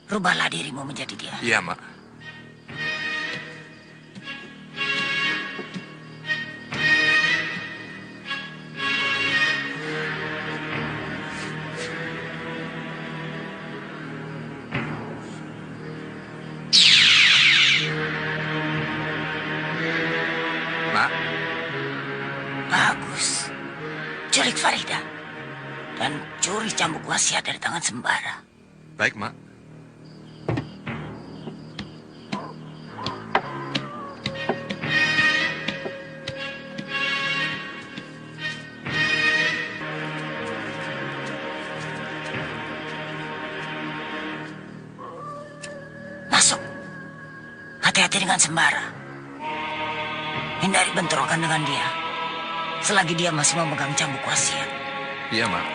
Rubahlah dirimu menjadi dia. Iya, Mak. Mak, Bagus. Culik Farida. Dan curi cambuk wasiat dari tangan Sembara. baik, Mak. Masuk. Hati-hati dengan Sembara. Hindari bentrokan dengan dia. Selagi dia masih memegang cambuk wasiat. Iya, Mak.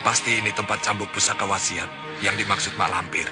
Pasti ini tempat cambuk pusaka wasiat yang dimaksud Mak Lampir.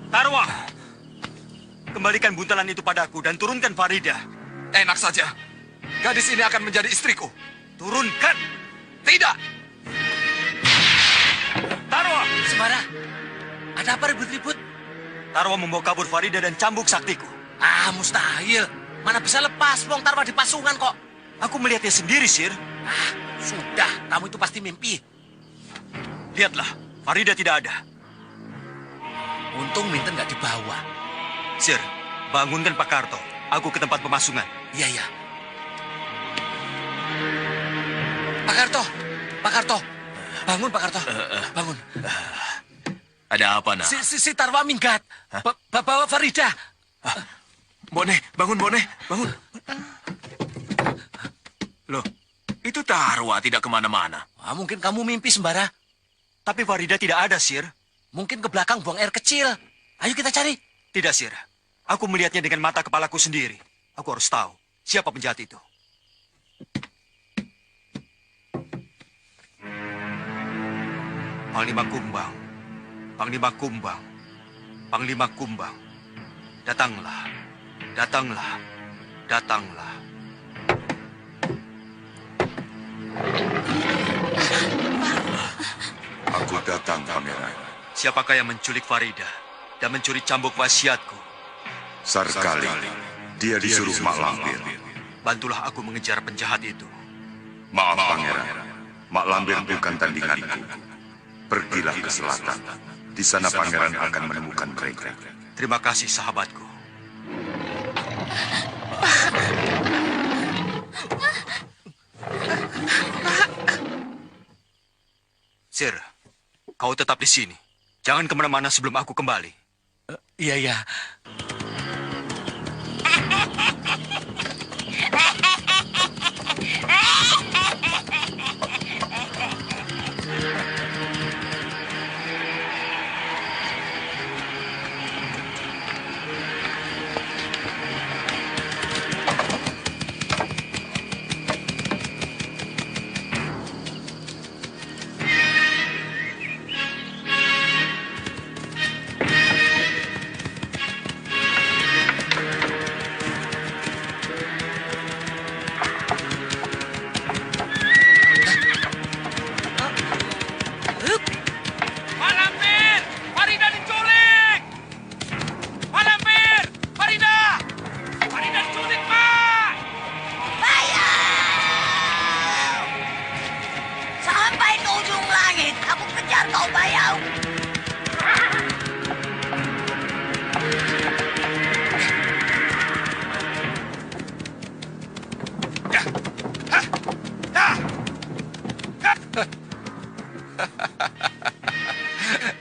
Tarwa, kembalikan buntalan itu padaku dan turunkan Farida. Enak saja. Gadis ini akan menjadi istriku. Turunkan! Tidak! Tarwa! Sembara, ada apa ribut-ribut? Tarwa membawa kabur Farida dan cambuk saktiku. Ah, mustahil. Mana bisa lepas, Wong Tarwa di pasungan kok. Aku melihatnya sendiri, Sir. Ah, sudah, kamu itu pasti mimpi. Lihatlah, Farida tidak ada. Untung Minten nggak dibawa. Sir, bangunkan Pak Karto. Aku ke tempat pemasungan. Iya, iya. Pak Karto, Pak Karto. Bangun, Pak Karto. Bangun. Ada apa, nak? Si Tarwa minggat. Bawa Farida. Bone, bangun, Bone. Bangun. Loh, itu Tarwa tidak kemana-mana. Ah, mungkin kamu mimpi, Sembara. Tapi Farida tidak ada, Sir. Mungkin ke belakang buang air kecil. Ayo kita cari. Tidak, Sir. Aku melihatnya dengan mata kepalaku sendiri. Aku harus tahu siapa penjahat itu. Panglima Kumbang. Panglima Kumbang. Panglima Kumbang. Datanglah. Datanglah. Datanglah. datang, Pangeran. Siapakah yang menculik Farida dan mencuri cambuk wasiatku? Sarkali, dia disuruh Mak Lampir. Bantulah aku mengejar penjahat itu. Maaf, Pangeran. Mak Lampir bukan tandinganku. Pergilah ke selatan. Di sana Pangeran akan menemukan mereka. Terima kasih, sahabatku. Sir, kau tetap di sini. Jangan kemana-mana sebelum aku kembali. Iya, iya. Malampir! Farida diculik! Malampir! Farida! Farida diculik, Pak! Bayau! Sampai ke ujung langit, aku kejar kau, Bayau.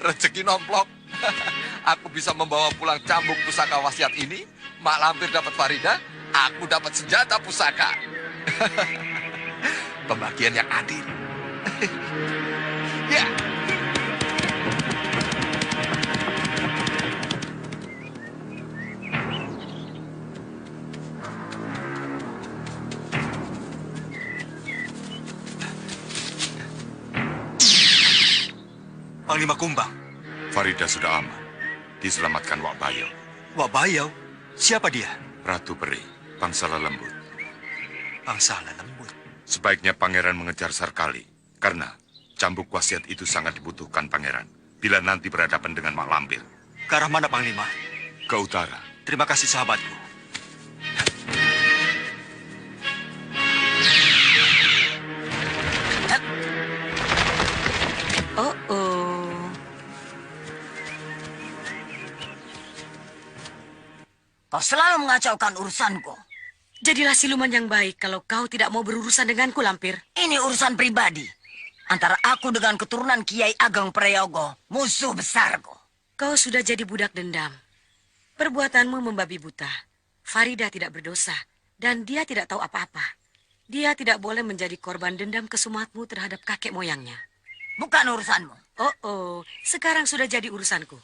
Rezeki nomplok. Aku bisa membawa pulang cambuk pusaka wasiat ini. Mak Lampir dapat Farida, aku dapat senjata pusaka. Pembagian yang adil. Ya. Panglima Kumbang, Farida sudah aman. Diselamatkan Wak Bayau. Wak Bayau, siapa dia? Ratu Peri, Pangsala Lembut. Pangsala Lembut. Sebaiknya Pangeran mengejar Sarkali. Karena cambuk wasiat itu sangat dibutuhkan Pangeran. Bila nanti berhadapan dengan Mak Lampir. Ke arah mana, Panglima? Ke utara. Terima kasih, sahabatku. Kau selalu mengacaukan urusanku. Jadilah siluman yang baik kalau kau tidak mau berurusan denganku, Lampir. Ini urusan pribadi. Antara aku dengan keturunan Kiai Ageng Prayogo, musuh besarku. Kau sudah jadi budak dendam. Perbuatanmu membabi buta. Farida tidak berdosa, dan dia tidak tahu apa-apa. Dia tidak boleh menjadi korban dendam kesumatmu terhadap kakek moyangnya. Bukan urusanmu. Oh, sekarang sudah jadi urusanku.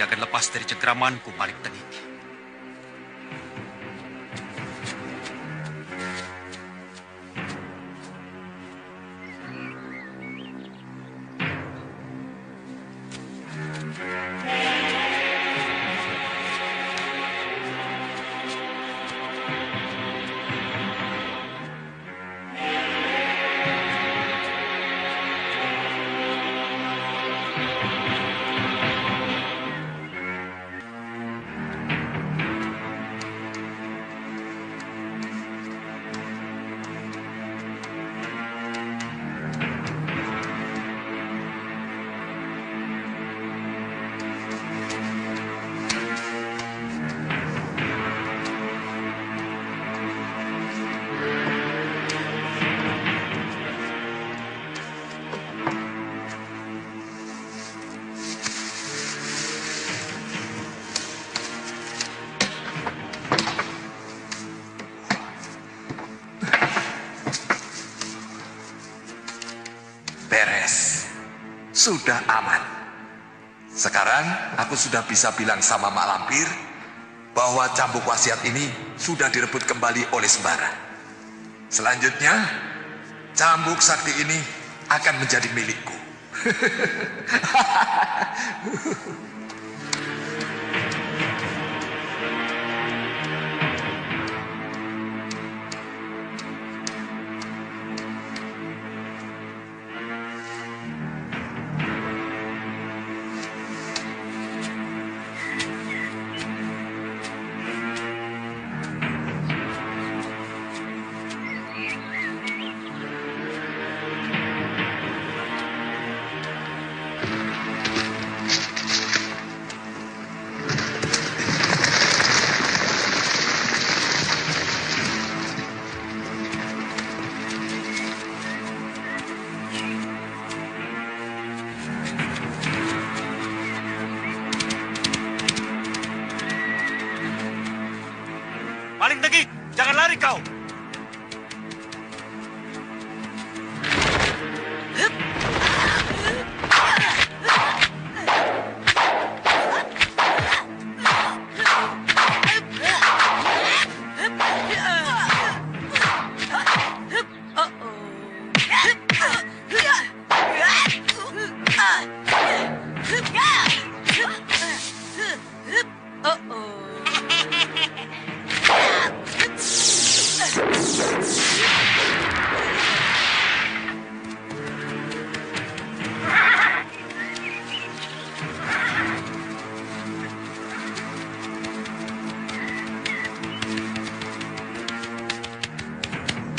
tidak akan lepas dari cengkeramanku, Malik Tengik. Beres. Sudah aman. Sekarang aku sudah bisa bilang sama Mak Lampir bahwa cambuk wasiat ini sudah direbut kembali oleh Sembara. Selanjutnya, cambuk sakti ini akan menjadi milikku. Malik Tengik, jangan lari kau!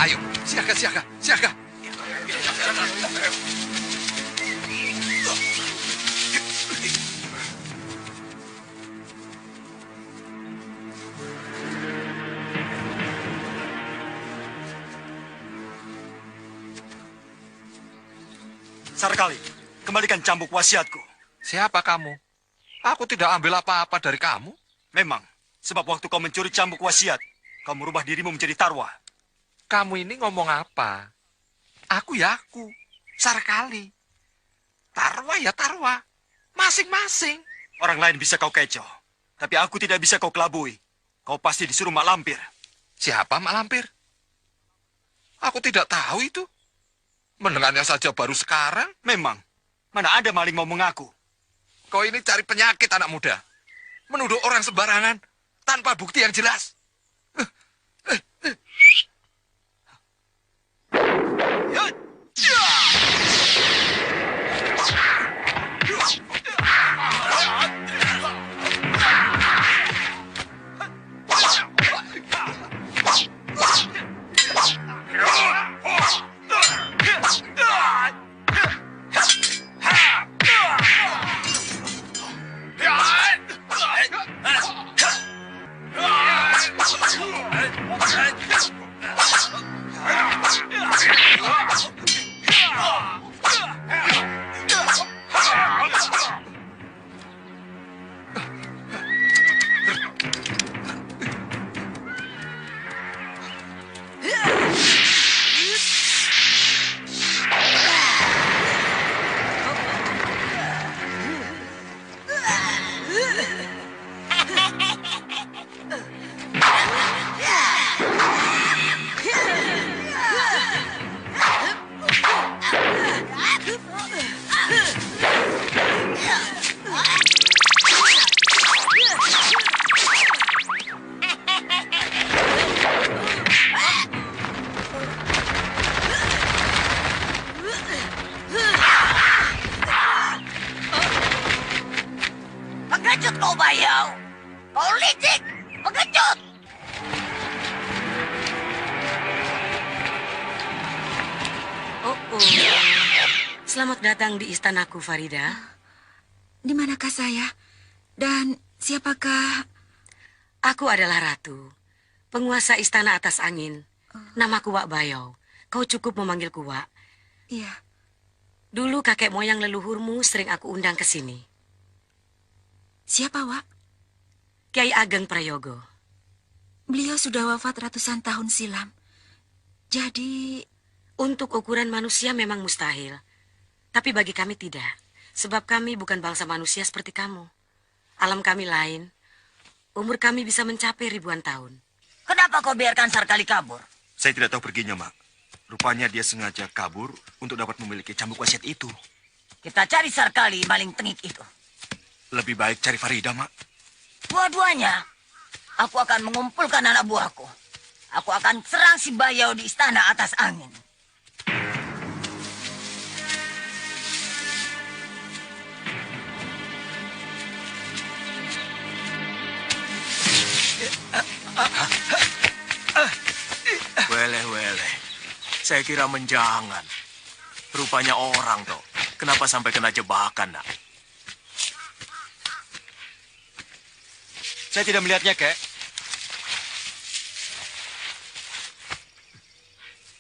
Ayo, siaga, siaga, siaga. Sarkali, kembalikan cambuk wasiatku. Siapa kamu? Aku tidak ambil apa-apa dari kamu. Memang, sebab waktu kau mencuri cambuk wasiat, kau merubah dirimu menjadi Tarwa. Kamu ini ngomong apa? Aku ya aku. Sarkali. Tarwa ya Tarwa. Masing-masing. Orang lain bisa kau kecoh, tapi aku tidak bisa kau kelabui. Kau pasti disuruh Mak Lampir. Siapa Mak Lampir? Aku tidak tahu itu. Mendengarnya saja baru sekarang. Memang, mana ada maling mau mengaku. Kau ini cari penyakit anak muda. Menuduh orang sembarangan tanpa bukti yang jelas. Selamat datang di istanaku, Farida. Di manakah saya? Dan siapakah? Aku adalah Ratu, penguasa istana atas angin. Namaku Wak Bayau. Kau cukup memanggilku Wak. Iya. Dulu kakek moyang leluhurmu sering aku undang ke sini. Siapa, Wak? Kiai Ageng Prayogo. Beliau sudah wafat ratusan tahun silam. Jadi, Untuk ukuran manusia memang mustahil. Tapi bagi kami tidak. Sebab kami bukan bangsa manusia seperti kamu. Alam kami lain. Umur kami bisa mencapai ribuan tahun. Kenapa kau biarkan Sarkali kabur? Saya tidak tahu perginya, Mak. Rupanya dia sengaja kabur untuk dapat memiliki cambuk wasiat itu. Kita cari Sarkali maling tengik itu. Lebih baik cari Farida, Mak. Dua-duanya. Aku akan mengumpulkan anak buahku. Aku akan serang si Bayau di istana atas angin. Weleh. Saya kira menjangan. Rupanya orang toh. Kenapa sampai kena jebakan, nak? Saya tidak melihatnya, Kek.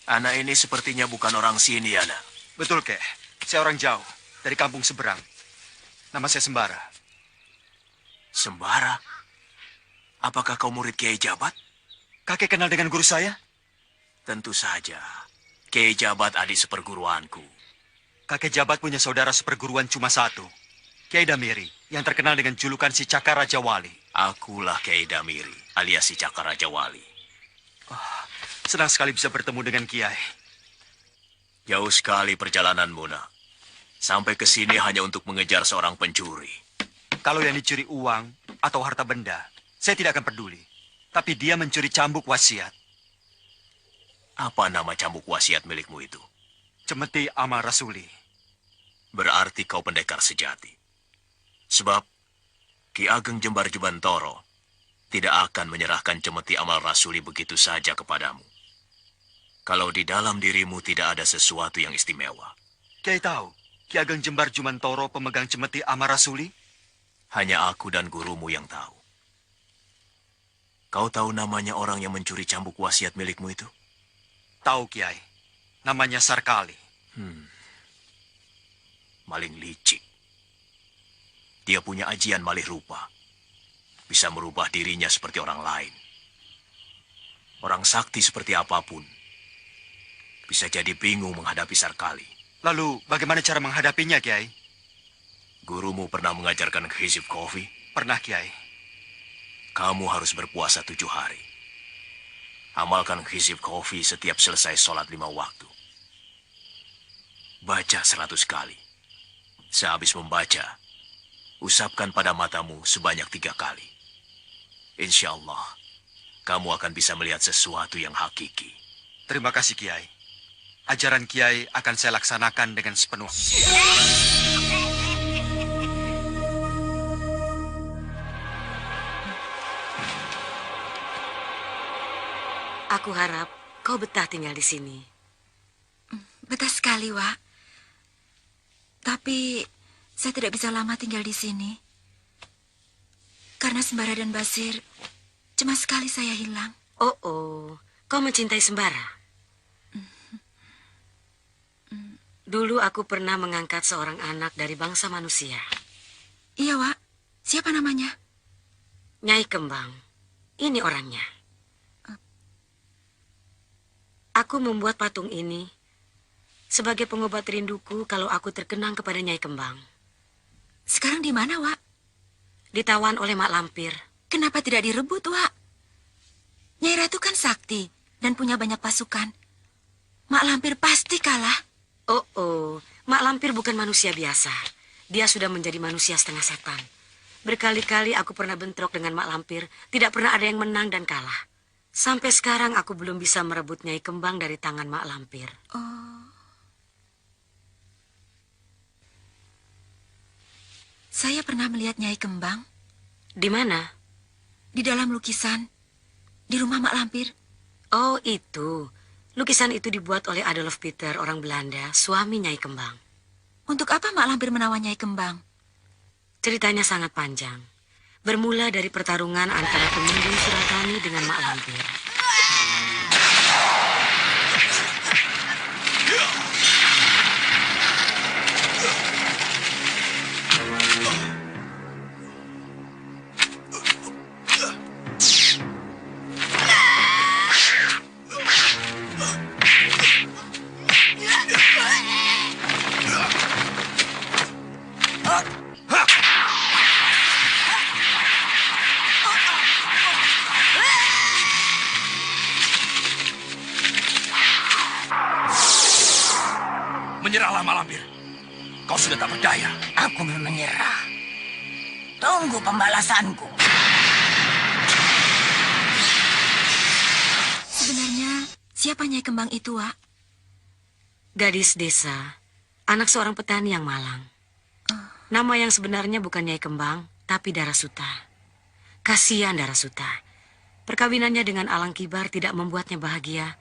Anak ini sepertinya bukan orang sini, ya, nak. Betul, Kek. Saya orang jauh, dari kampung seberang. Nama saya Sembara. Sembara? Apakah kau murid Kiai Jabat? Kakek kenal dengan guru saya? Tentu saja. Kiai Jabat adik seperguruanku. Kakek Jabat punya saudara seperguruan cuma satu. Kiai Damiri, yang terkenal dengan julukan si Cakar Raja Wali. Akulah Kiai Damiri, alias si Cakar Raja Wali. Senang sekali bisa bertemu dengan Kiai. Jauh sekali perjalananmu, nak. Sampai ke sini hanya untuk mengejar seorang pencuri. Kalau yang dicuri uang atau harta benda, saya tidak akan peduli. Tapi dia mencuri cambuk wasiat. Apa nama cambuk wasiat milikmu itu? Cemeti Amal Rasuli. Berarti kau pendekar sejati. Sebab Ki Ageng Jembar Jubantoro tidak akan menyerahkan Cemeti Amal Rasuli begitu saja kepadamu. Kalau di dalam dirimu tidak ada sesuatu yang istimewa. Kiai tahu, Ki Ageng Jembar Jumantoro pemegang Cemeti Amal Rasuli? Hanya aku dan gurumu yang tahu. Kau tahu namanya orang yang mencuri cambuk wasiat milikmu itu? Tahu, Kiai. Namanya Sarkali. Maling licik. Dia punya ajian malih rupa. Bisa merubah dirinya seperti orang lain. Orang sakti seperti apapun bisa jadi bingung menghadapi Sarkali. Lalu, bagaimana cara menghadapinya, Kiai? Gurumu pernah mengajarkan hizib kofi? Pernah, Kiai. Kamu harus berpuasa 7 hari. Amalkan hizib kofi setiap selesai sholat 5 waktu. Baca 100 kali. Sehabis membaca, usapkan pada matamu sebanyak 3 kali. Insya Allah, kamu akan bisa melihat sesuatu yang hakiki. Terima kasih, Kiai. Ajaran Kiai akan saya laksanakan dengan sepenuh. Aku harap kau betah tinggal di sini. betah sekali, Wak. Tapi saya tidak bisa lama tinggal di sini. Karena Sembara dan Basir, cemas sekali saya hilang. Oh, kau mencintai Sembara? Dulu aku pernah mengangkat seorang anak dari bangsa manusia. Iya, Wak. Siapa namanya? Nyai Kembang. Ini orangnya. Aku membuat patung ini sebagai pengobat rinduku kalau aku terkenang kepada Nyai Kembang. Sekarang di mana, Wak? Ditawan oleh Mak Lampir. Kenapa tidak direbut, Wak? Nyai Ratu kan sakti dan punya banyak pasukan. Mak Lampir pasti kalah. Oh, Mak Lampir bukan manusia biasa. Dia sudah menjadi manusia setengah setan. Berkali-kali aku pernah bentrok dengan Mak Lampir. Tidak pernah ada yang menang dan kalah. Sampai sekarang aku belum bisa merebut Nyai Kembang dari tangan Mak Lampir. Oh. Saya pernah melihat Nyai Kembang. Di mana? Di dalam lukisan. Di rumah Mak Lampir. Oh, itu. Lukisan itu dibuat oleh Adolf Peter, orang Belanda, suami Nyai Kembang. Untuk apa Mak Lampir menawan Nyai Kembang? Ceritanya sangat panjang. Bermula dari pertarungan antara Temenggung Suratani dengan Mak Lampir. Menyerahlah Mak Lampir. Kau sudah tak berdaya. Aku belum menyerah. Tunggu pembalasanku. Sebenarnya, siapa Nyai Kembang itu, Wak? Gadis desa, anak seorang petani yang malang. Nama yang sebenarnya bukan Nyai Kembang, tapi Darasuta. Kasihan Darasuta. Perkawinannya dengan Alang Kibar tidak membuatnya bahagia.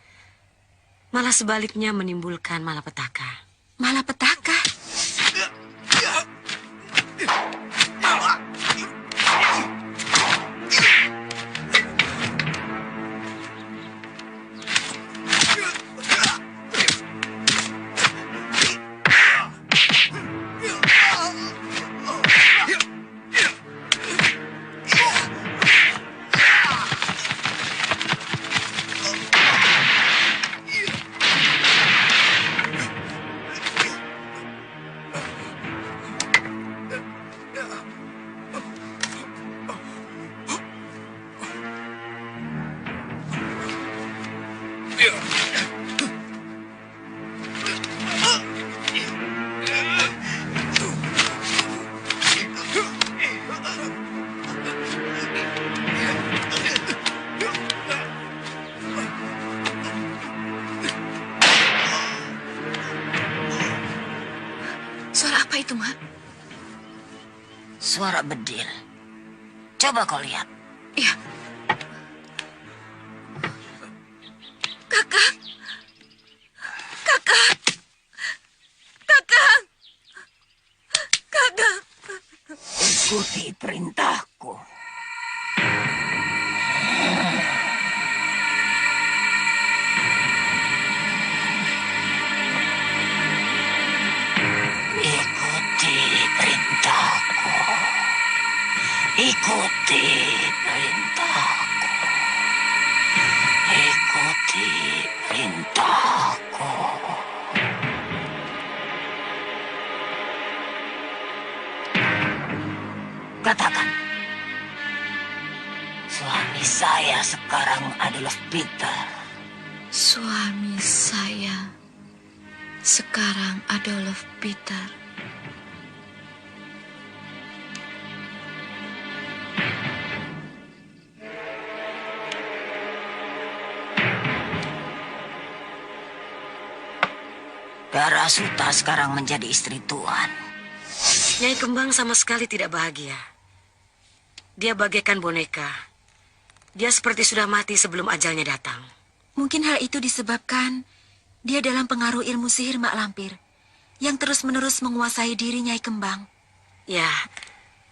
Malah sebaliknya menimbulkan malapetaka. Malapetaka? Suara apa itu, Mak? Suara bedil. Coba kau lihat. Iya. Kakak! Kakak! Kakak! Kakak! Ikuti perintahku. Ikuti perintahku. Ikuti perintahku. Ikuti perintahku. Katakan. Suami saya sekarang adalah Peter. Suami saya sekarang Adolf Peter. Darasuta sekarang menjadi istri Tuan. Nyai Kembang sama sekali tidak bahagia. Dia bagaikan boneka. Dia seperti sudah mati sebelum ajalnya datang. Mungkin hal itu disebabkan dia dalam pengaruh ilmu sihir Mak Lampir yang terus-menerus menguasai diri Nyai Kembang. Ya,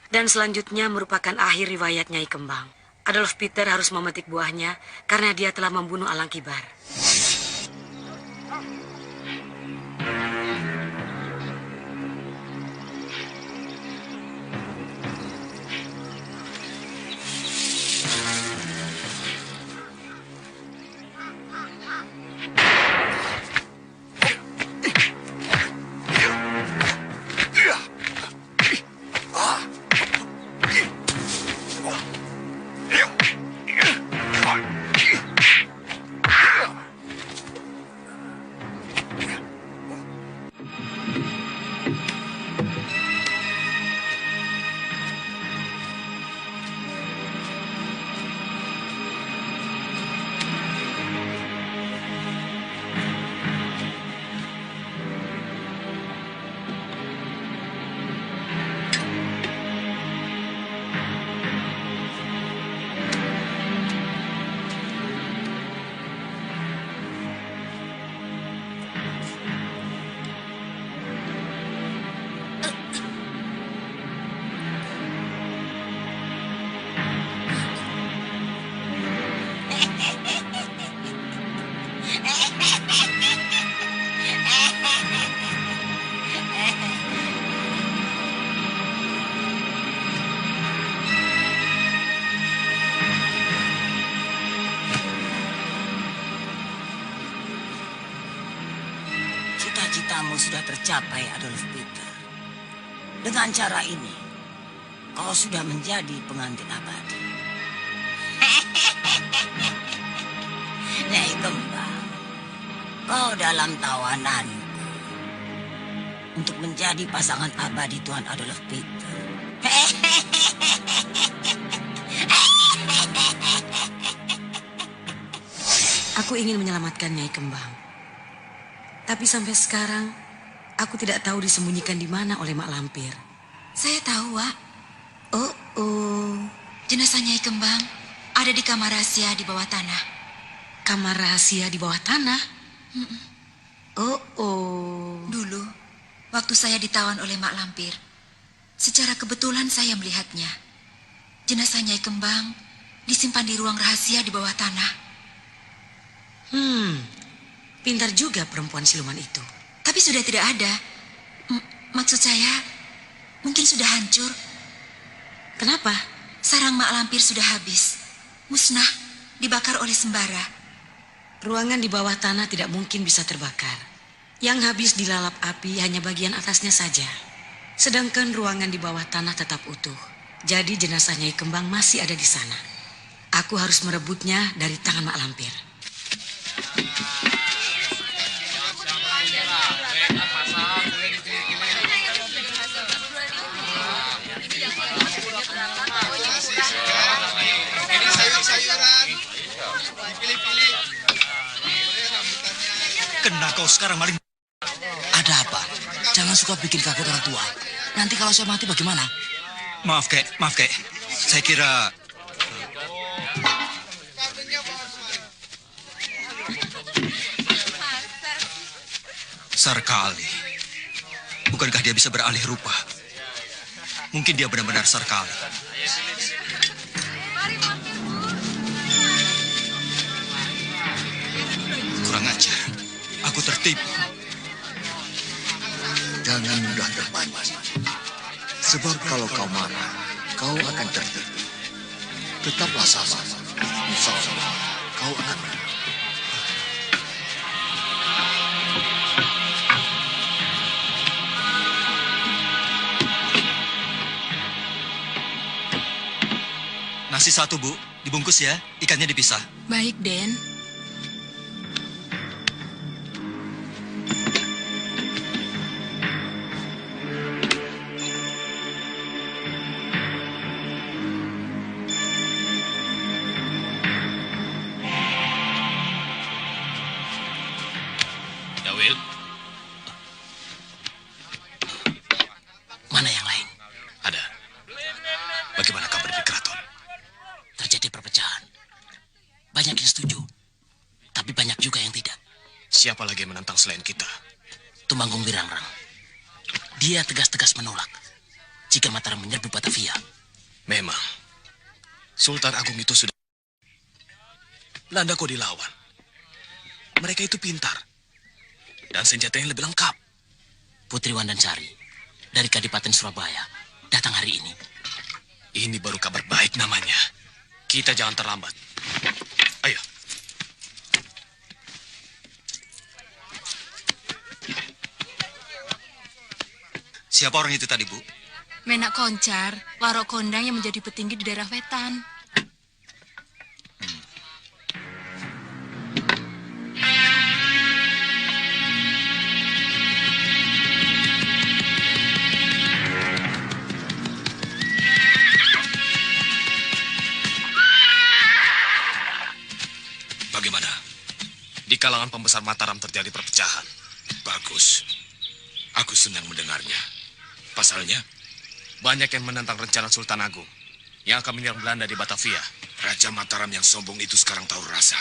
dan selanjutnya merupakan akhir riwayat Nyai Kembang. Adolf Peter harus memetik buahnya karena dia telah membunuh Alang Kibar. Cita-citamu sudah tercapai, Adolf Peter. Dengan cara ini, kau sudah menjadi pengantin abadi. Nyai Kembang, kau dalam tawananku untuk menjadi pasangan abadi Tuan Adolf Peter. Aku ingin menyelamatkan Nyai Kembang. Tapi sampai sekarang, aku tidak tahu disembunyikan di mana oleh Mak Lampir. Saya tahu, Wak. Oh. Jenazah Nyai Kembang ada di kamar rahasia di bawah tanah. Kamar rahasia di bawah tanah? Oh. Dulu, waktu saya ditawan oleh Mak Lampir, secara kebetulan saya melihatnya. Jenazah Nyai Kembang disimpan di ruang rahasia di bawah tanah. Pintar juga perempuan siluman itu. Tapi sudah tidak ada. Maksud saya, mungkin sudah hancur. Kenapa? Sarang Mak Lampir sudah habis. Musnah, dibakar oleh sembara. Ruangan di bawah tanah tidak mungkin bisa terbakar. Yang habis dilalap api hanya bagian atasnya saja. Sedangkan ruangan di bawah tanah tetap utuh. Jadi jenazah Nyai Kembang masih ada di sana. Aku harus merebutnya dari tangan Mak Lampir. Kena kau sekarang maling. Ada apa? Jangan suka bikin kaget orang tua. Nanti kalau saya mati bagaimana? Maaf, Kek. Saya kira... Sarkali. Bukankah dia bisa beralih rupa? Mungkin dia benar-benar Sarkali. Kurang ajar. Aku tertipu. Jangan mudah terpancing. Sebab kalau kau marah, kau akan tertipu. Tetaplah sabar. Insya Allah, kau akan menang. Nasi satu, Bu. Dibungkus ya. Ikannya dipisah. Baik, Den. Dawil, Mana yang lain? ada. Bagaimana kabar di keraton? Terjadi perpecahan. Banyak yang setuju, tapi banyak juga yang tidak. Siapa lagi yang menentang selain kita? Tumanggung Wirangrang. Dia tegas-tegas menolak jika Mataram menyerbu Batavia. Memang, Sultan Agung itu sudah... Belanda kok dilawan. Mereka itu pintar. Dan senjatanya lebih lengkap. Putri Wandansari dari Kadipaten Surabaya datang hari ini. Ini baru kabar baik namanya. Kita jangan terlambat. Ayo. Siapa orang itu tadi, Bu? Menak Koncar, warok kondang yang menjadi petinggi di daerah Wetan. Bagaimana? Di kalangan pembesar Mataram terjadi perpecahan. Bagus. Aku senang mendengarnya. Pasalnya, banyak yang menentang rencana Sultan Agung yang akan menyerang Belanda di Batavia. Raja Mataram yang sombong itu sekarang tahu rasa.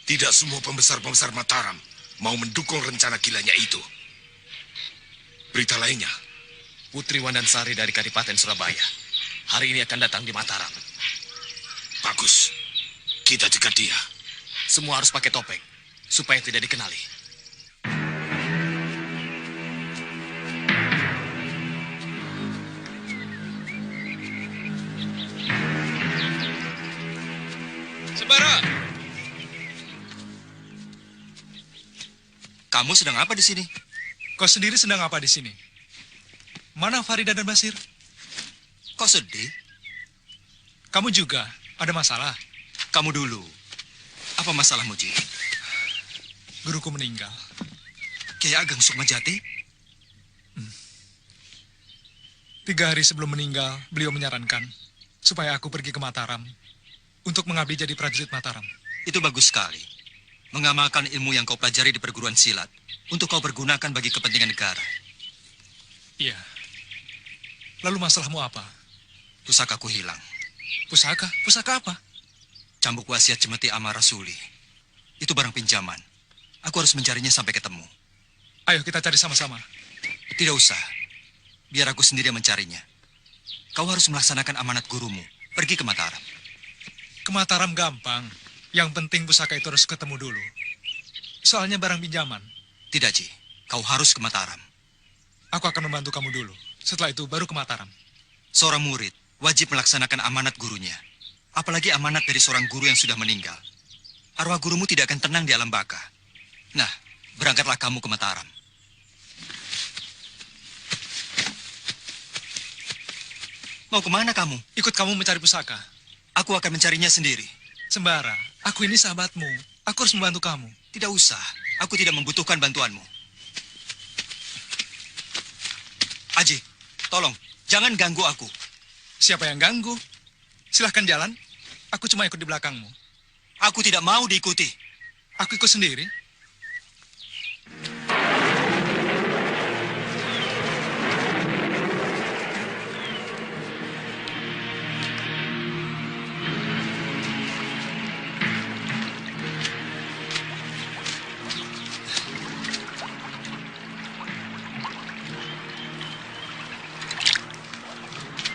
Tidak semua pembesar-pembesar Mataram mau mendukung rencana gilanya itu. Berita lainnya, Putri Wandansari dari Kadipaten Surabaya hari ini akan datang di Mataram. bagus. Kita cegat dia. Semua harus pakai topeng supaya tidak dikenali. Kamu sedang apa di sini? Kau sendiri sedang apa di sini? Mana Farida dan Basir? Kok sedih? Kamu juga ada masalah? Kamu dulu. Apa masalahmu, Ji? Guruku meninggal. Kiai Ageng Sukmajati? 3 hari sebelum meninggal, beliau menyarankan supaya aku pergi ke Mataram untuk mengabdi jadi prajurit Mataram. Itu bagus sekali. Mengamalkan ilmu yang kau pelajari di perguruan silat untuk kau pergunakan bagi kepentingan negara. Iya. Lalu masalahmu apa? Pusakaku hilang. Pusaka? Pusaka apa? Cambuk wasiat Cemeti Amal Rasuli. Itu barang pinjaman. Aku harus mencarinya sampai ketemu. Ayo kita cari sama-sama. Tidak usah. Biar aku sendiri yang mencarinya. Kau harus melaksanakan amanat gurumu. Pergi ke Mataram. Ke Mataram gampang. Yang penting pusaka itu harus ketemu dulu. Soalnya barang pinjaman. Tidak, Ji. Kau harus ke Mataram. Aku akan membantu kamu dulu. Setelah itu baru ke Mataram. Seorang murid wajib melaksanakan amanat gurunya. Apalagi amanat dari seorang guru yang sudah meninggal. Arwah gurumu tidak akan tenang di alam baka. Nah, berangkatlah kamu ke Mataram. Mau kemana kamu? Ikut kamu mencari pusaka. Aku akan mencarinya sendiri. Sembara, aku ini sahabatmu. Aku harus membantu kamu. Tidak usah. Aku tidak membutuhkan bantuanmu. Aji, tolong. Jangan ganggu aku. Siapa yang ganggu? Silahkan jalan. Aku cuma ikut di belakangmu. Aku tidak mau diikuti. Aku ikut sendiri.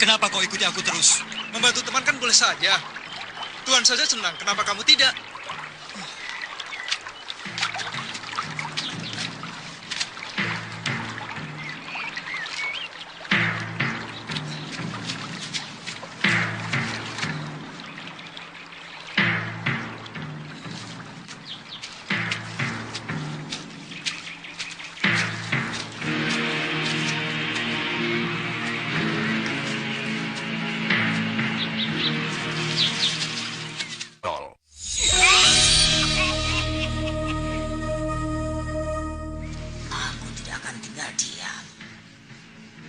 Kenapa kau ikuti aku terus? Membantu teman kan boleh saja. Tuhan saja senang, kenapa kamu tidak? Aku tidak akan tinggal diam.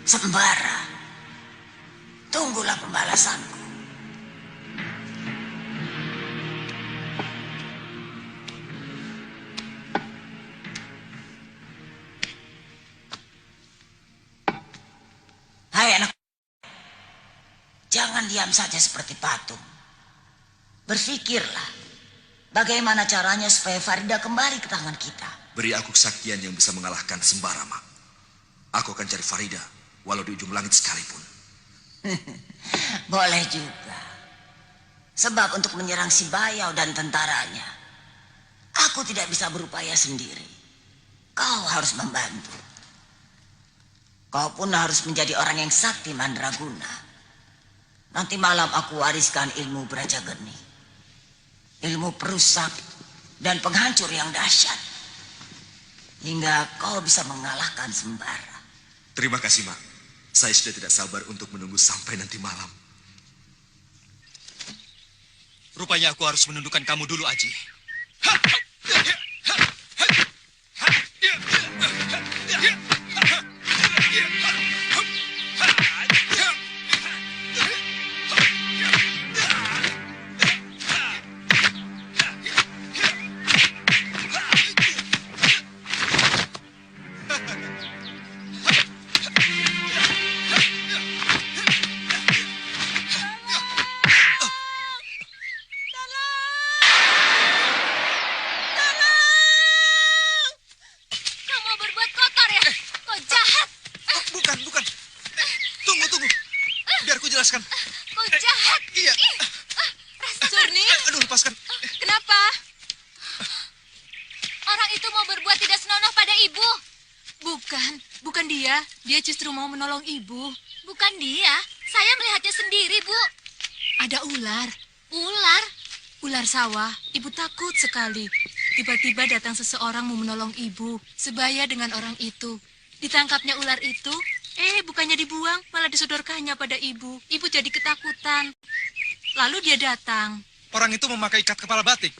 Sembara, tunggulah pembalasanku. Hai anak, jangan diam saja seperti patung. Berpikirlah, bagaimana caranya supaya Farida kembali ke tangan kita. Beri aku kesaktian yang bisa mengalahkan Sembara, Mak. Aku akan cari Farida, walau di ujung langit sekalipun. Boleh juga. Sebab untuk menyerang si Bayau dan tentaranya, aku tidak bisa berupaya sendiri. Kau harus membantu. Kau pun harus menjadi orang yang sakti mandraguna. Nanti malam aku wariskan ilmu Brajageni. Ilmu perusak dan penghancur yang dahsyat. Hingga kau bisa mengalahkan Sembara. Terima kasih, Mak. Saya sudah tidak sabar untuk menunggu sampai nanti malam. Rupanya aku harus menundukkan kamu dulu, Aji. Kau mau berbuat kotor ya? Kau jahat. Bukan. Tunggu. Biar ku jelaskan. Kau jahat. Iya. Surni, Aduh, lepaskan. kenapa? Orang itu mau berbuat tidak senonoh pada ibu. Bukan dia. Dia justru mau menolong ibu. Bukan dia. Saya melihatnya sendiri, Bu. Ada ular. Ular? Ular sawah. Ibu takut sekali. Tiba-tiba datang seseorang mau menolong ibu, sebaya dengan orang itu. Ditangkapnya ular itu, bukannya dibuang, malah disodorkannya pada ibu. Ibu jadi ketakutan. Lalu dia datang. Orang itu memakai ikat kepala batik,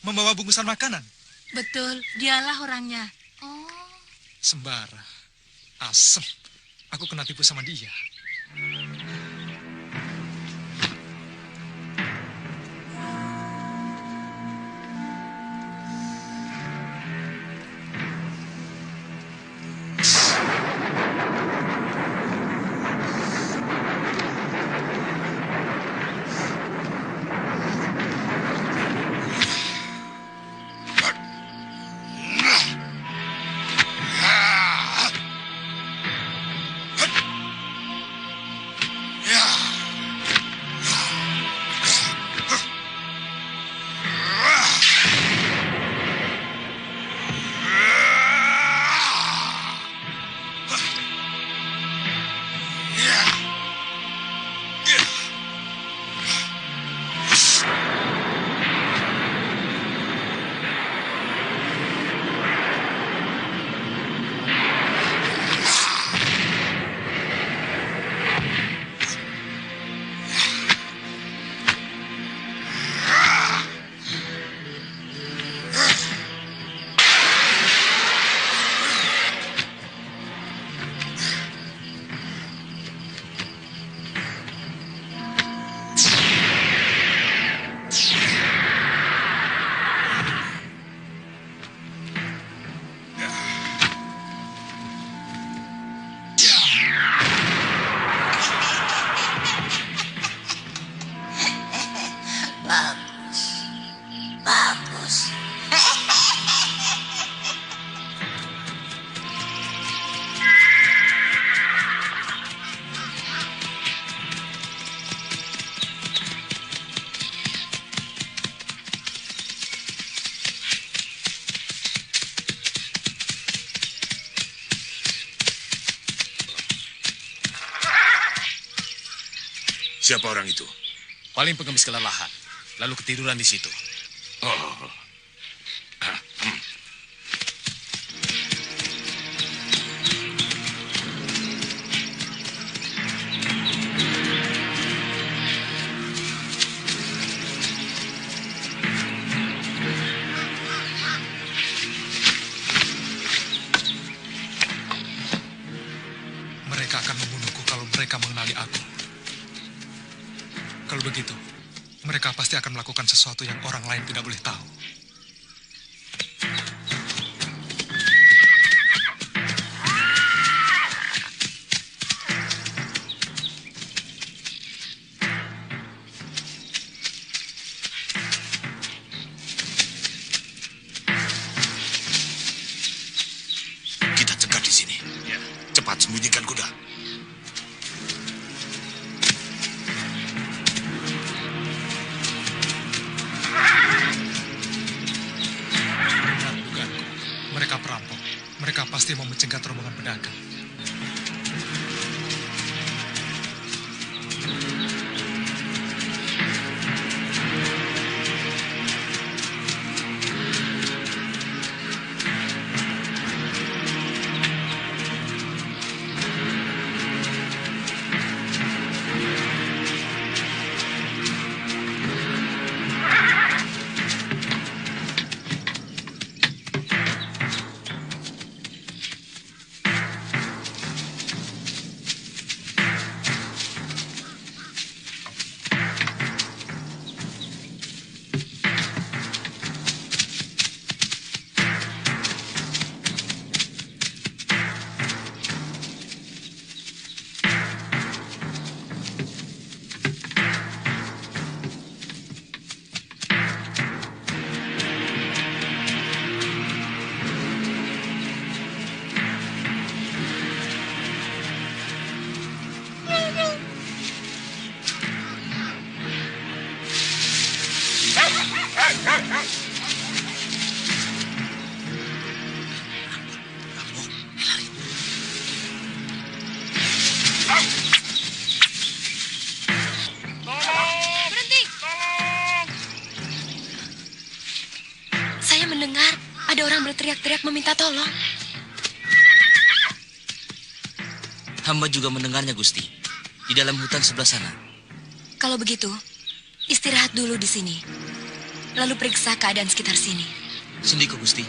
membawa bungkusan makanan. Betul, dialah orangnya. Oh, Sembara. Asem. Aku kena tipu sama dia. Bagus. Bagus. Siapa orang itu? Paling pengemis kelelahan, lalu ketiduran di situ. Oh. Mereka akan membunuhku kalau mereka mengenali aku. Kalau begitu, mereka pasti akan melakukan sesuatu yang orang lain tidak boleh tahu. Kita cegah di sini. Cepat sembunyikan kuda. Benar dugaanku. Mereka perampok. Mereka pasti mau mencegat rombongan pedagang. mendengar ada orang berteriak-teriak meminta tolong. Hamba juga mendengarnya, Gusti. Di dalam hutan sebelah sana. Kalau begitu, istirahat dulu di sini. Lalu periksa keadaan sekitar sini. Sendiko, Gusti.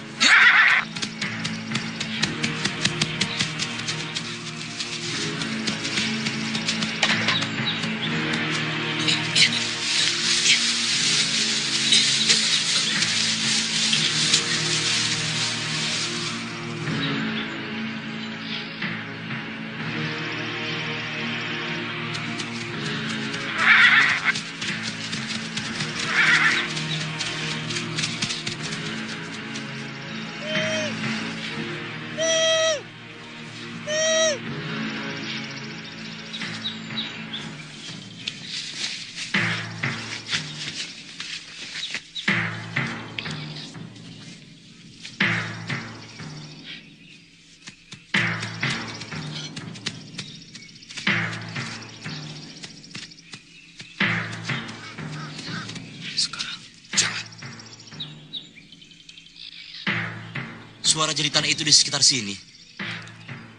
Suara jeritan itu di sekitar sini.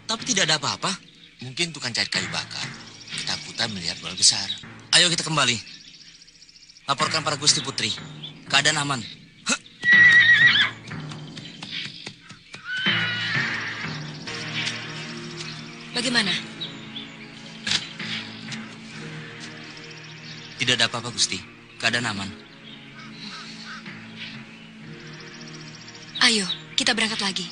Tapi tidak ada apa-apa. Mungkin tukang cari kayu bakar. Ketakutan melihat bola besar. Ayo kita kembali. Laporkan para Gusti Putri. Keadaan aman. Bagaimana? Tidak ada apa-apa, Gusti. Keadaan aman. Ayo, kita berangkat lagi.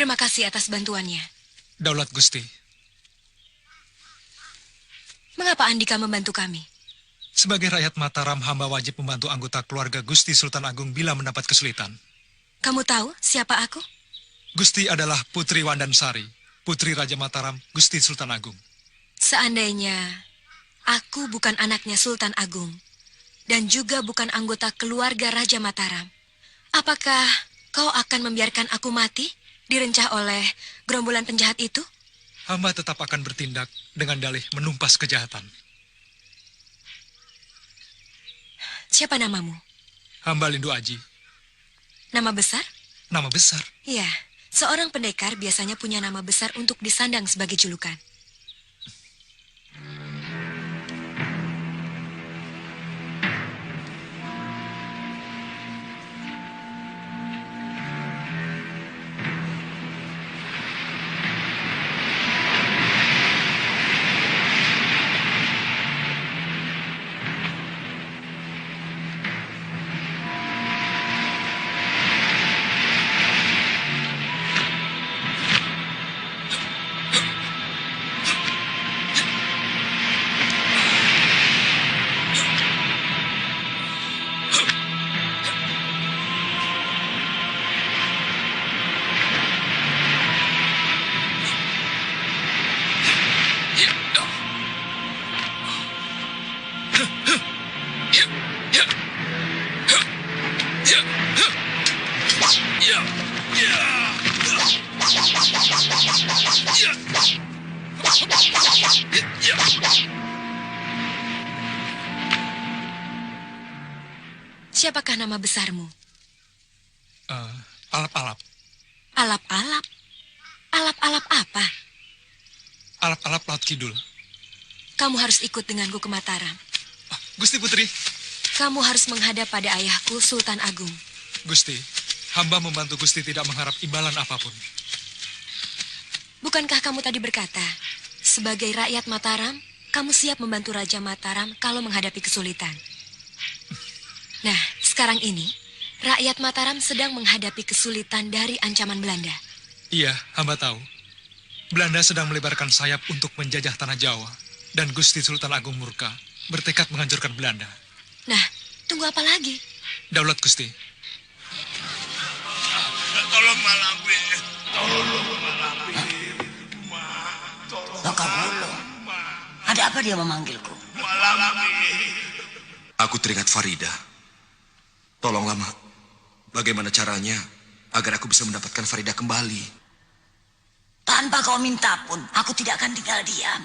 Terima kasih atas bantuannya. Daulat Gusti. Mengapa Andika membantu kami? Sebagai rakyat Mataram, hamba wajib membantu anggota keluarga Gusti Sultan Agung bila mendapat kesulitan. Kamu tahu siapa aku? Gusti adalah Putri Wandansari, Putri Raja Mataram, Gusti Sultan Agung. Seandainya aku bukan anaknya Sultan Agung dan juga bukan anggota keluarga Raja Mataram, apakah kau akan membiarkan aku mati direncah oleh gerombolan penjahat itu? Hamba tetap akan bertindak dengan dalih menumpas kejahatan. Siapa namamu? Hamba Lindu Aji. Nama besar? Nama besar? Iya, seorang pendekar biasanya punya nama besar untuk disandang sebagai julukan. Siapakah nama besarmu? Alap-alap. Alap-alap? Alap-alap apa? Alap-alap Laut Kidul. Kamu harus ikut denganku ke Mataram. Gusti Putri. Kamu harus menghadap pada ayahku, Sultan Agung. Gusti, hamba membantu Gusti tidak mengharap imbalan apapun. Bukankah kamu tadi berkata, sebagai rakyat Mataram, kamu siap membantu Raja Mataram kalau menghadapi kesulitan? Nah, sekarang ini, rakyat Mataram sedang menghadapi kesulitan dari ancaman Belanda. Iya, hamba tahu. Belanda sedang melebarkan sayap untuk menjajah tanah Jawa. Dan Gusti Sultan Agung murka, bertekad menghancurkan Belanda. Nah, tunggu apa lagi? Daulat Gusti. Tolong Malampir. Tolong Malampir. Baka Bulu. Ada apa dia memanggilku? Malampir. Aku teringat Farida. Tolonglah, Mak. Bagaimana caranya agar aku bisa mendapatkan Farida kembali? Tanpa kau minta pun, aku tidak akan tinggal diam.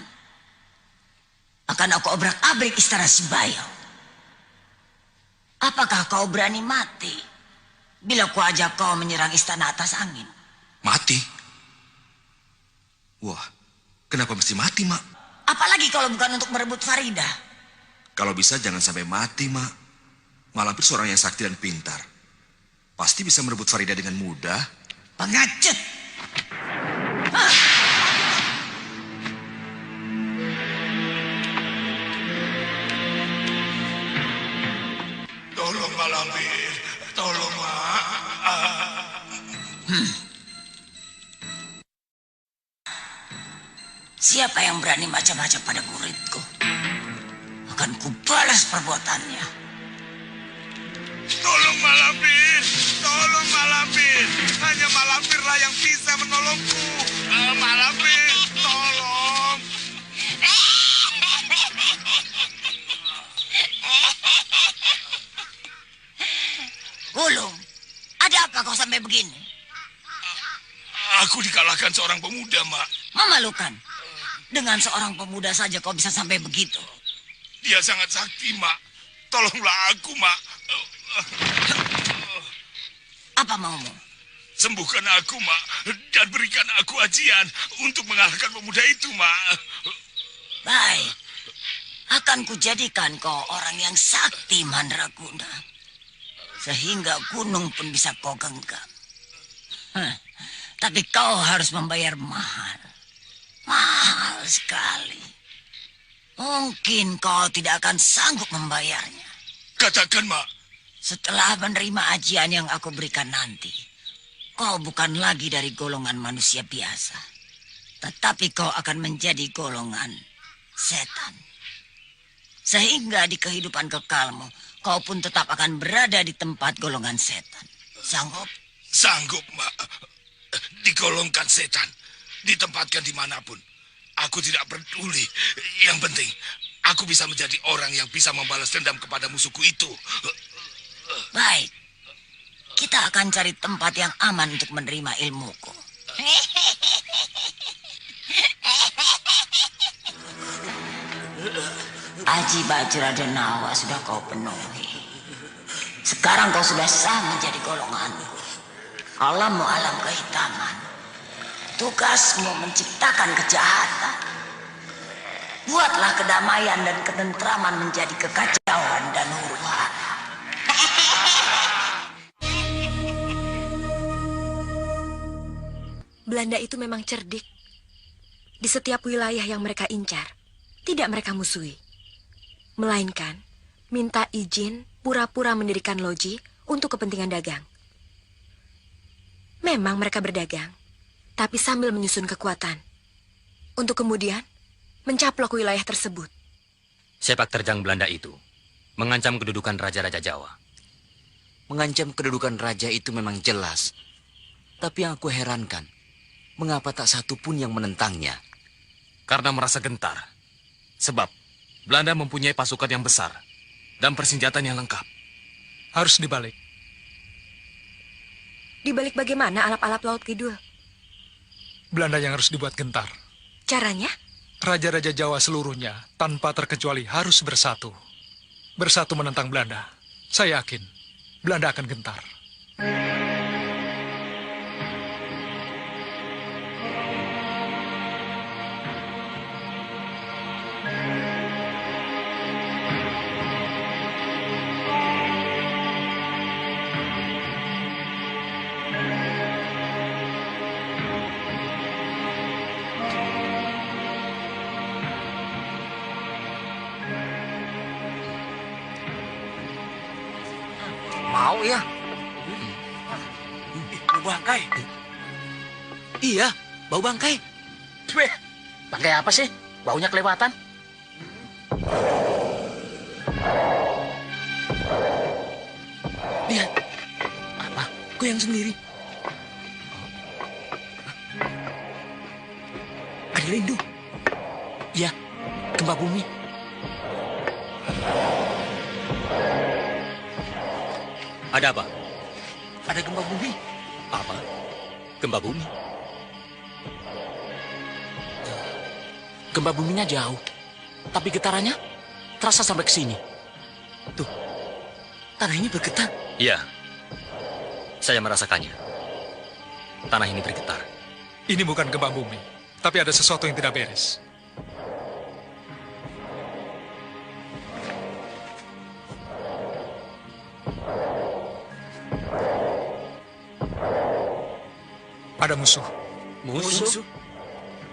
Akan aku obrak-abrik istana Sibayau. Apakah kau berani mati bila ku ajak kau menyerang istana atas angin? Mati? Wah, kenapa mesti mati, Mak? Apalagi kalau bukan untuk merebut Farida. Kalau bisa jangan sampai mati, Mak. Malampir seorang yang sakti dan pintar. Pasti bisa merebut Farida dengan mudah. Pengecut! Tolong Malampir. Tolong, Mak. Siapa yang berani macam-macam pada muridku? Akan kubalas perbuatannya. Tolong Malampir. Tolong Malampir. Hanya Malampirlah yang bisa menolongku. Malampir, tolong. Gulung, ada apa kau sampai begini? Aku dikalahkan seorang pemuda, Mak. Memalukan. Dengan seorang pemuda saja kau bisa sampai begitu. Dia sangat sakti, Mak. Tolonglah aku, Mak. Apa maumu? Sembuhkan aku, Mak. Dan berikan aku ajian untuk mengalahkan pemuda itu, Mak. Baik. Akan kujadikan kau orang yang sakti, Mandraguna. Sehingga gunung pun bisa kau genggam. Tapi kau harus membayar mahal. Mahal sekali. Mungkin kau tidak akan sanggup membayarnya. Katakan, Mak. Setelah menerima ajian yang aku berikan nanti, kau bukan lagi dari golongan manusia biasa. Tetapi kau akan menjadi golongan setan. Sehingga di kehidupan kekalmu, kau pun tetap akan berada di tempat golongan setan. Sanggup? Sanggup, Mak. Digolongkan setan. Ditempatkan dimanapun. Aku tidak peduli. Yang penting, aku bisa menjadi orang yang bisa membalas dendam kepada musuhku itu. Baik. Kita akan cari tempat yang aman untuk menerima ilmuku. Aji Bajra dan Nawa sudah kau penuhi. Sekarang kau sudah sah menjadi golonganku. Alammu alam kehitaman. Tugasmu menciptakan kejahatan. Buatlah kedamaian dan ketentraman menjadi kekacauan dan huru-hara. Belanda itu memang cerdik. Di setiap wilayah yang mereka incar, tidak mereka musuhi. Melainkan, minta izin pura-pura mendirikan loji untuk kepentingan dagang. Memang mereka berdagang, tapi sambil menyusun kekuatan. Untuk kemudian, mencaplok wilayah tersebut. Sepak terjang Belanda itu mengancam kedudukan raja-raja Jawa. Mengancam kedudukan raja itu memang jelas. Tapi yang aku herankan, mengapa tak satu pun yang menentangnya? Karena merasa gentar. Sebab Belanda mempunyai pasukan yang besar dan persenjataan yang lengkap. Harus dibalik. Dibalik bagaimana alap-alap Laut Kidul? Belanda yang harus dibuat gentar. Caranya? Raja-raja Jawa seluruhnya, tanpa terkecuali harus bersatu. Bersatu menentang Belanda. Saya yakin, Belanda akan gentar. Mau ya? Bau bangkai. Iya, bau bangkai. Weh, bangkai apa sih? Baunya kelewatan. Lihat. Apa? Goyang sendiri. Ada rindu. Iya, gempa bumi. Ada apa? Ada gempa bumi. Apa? Gempa bumi? Gempa buminya jauh, tapi getarannya terasa sampai ke sini. Tuh, tanah ini bergetar. Iya, saya merasakannya. Tanah ini bergetar. Ini bukan gempa bumi, tapi ada sesuatu yang tidak beres. Ada musuh. Musuh?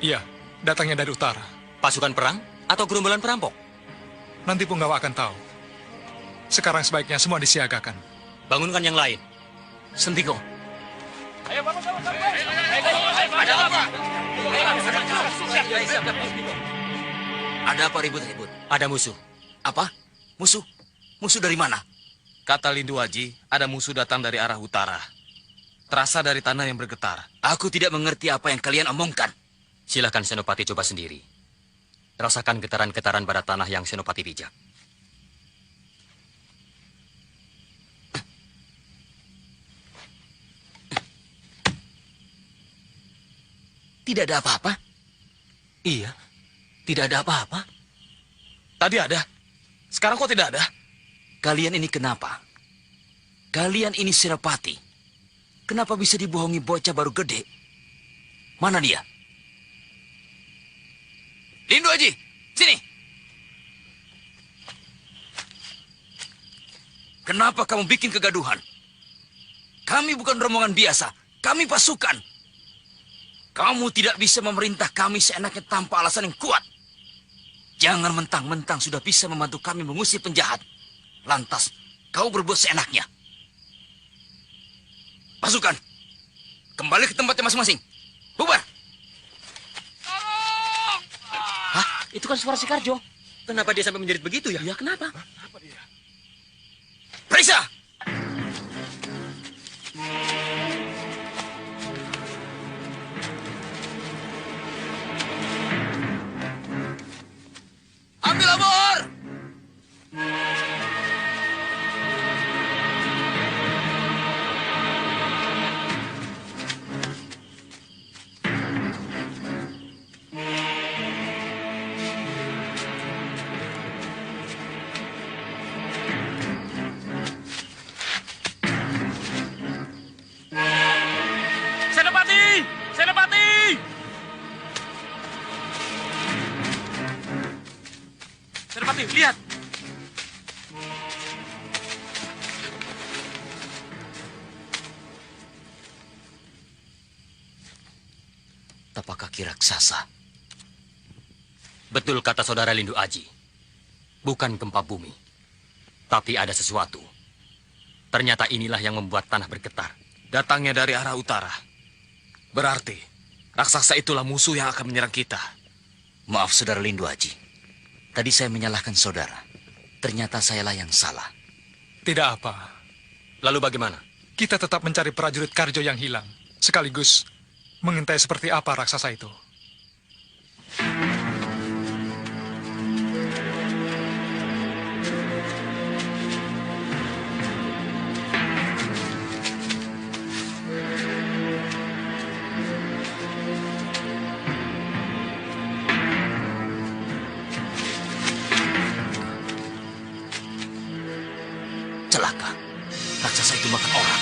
Iya, datangnya dari utara. Pasukan perang atau gerombolan perampok? Nanti Punggawa akan tahu. Sekarang sebaiknya semua disiagakan. Bangunkan yang lain. Sentiko. Ada apa ribut-ribut? Ada musuh. Apa? Musuh? Musuh dari mana? Kata Lindu Haji, ada musuh datang dari arah utara. Terasa dari tanah yang bergetar. Aku tidak mengerti apa yang kalian omongkan. Silahkan Senopati coba sendiri. Rasakan getaran-getaran pada tanah yang Senopati pijak. Tidak ada apa-apa. Iya. Tidak ada apa-apa. Tadi ada. Sekarang kok tidak ada? Kalian ini kenapa? Kalian ini Senopati. Kenapa bisa dibohongi bocah baru gede? Mana dia? Lindu Haji, sini. Kenapa kamu bikin kegaduhan? Kami bukan rombongan biasa. Kami pasukan. Kamu tidak bisa memerintah kami seenaknya tanpa alasan yang kuat. Jangan mentang-mentang sudah bisa membantu kami mengusir penjahat. Lantas, kau berbuat seenaknya. Pasukan, Kembali ke tempatnya masing-masing. Bubar. Hah? Itu kan suara si Karjo. Kenapa dia sampai menjerit begitu ya? Ya kenapa? Periksa. Ambil obor. Senopati! Senopati! Senopati, lihat! Tapak kaki raksasa. Betul kata saudara Lindu Aji. Bukan gempa bumi. Tapi ada sesuatu. Ternyata inilah yang membuat tanah bergetar. Datangnya dari arah utara. Berarti, raksasa itulah musuh yang akan menyerang kita. Maaf saudara Lindu Aji. Tadi saya menyalahkan saudara. Ternyata sayalah yang salah. Tidak apa. Lalu bagaimana? Kita tetap mencari prajurit Karjo yang hilang. Sekaligus mengintai seperti apa raksasa itu. Celaka. Raksasa itu makan orang.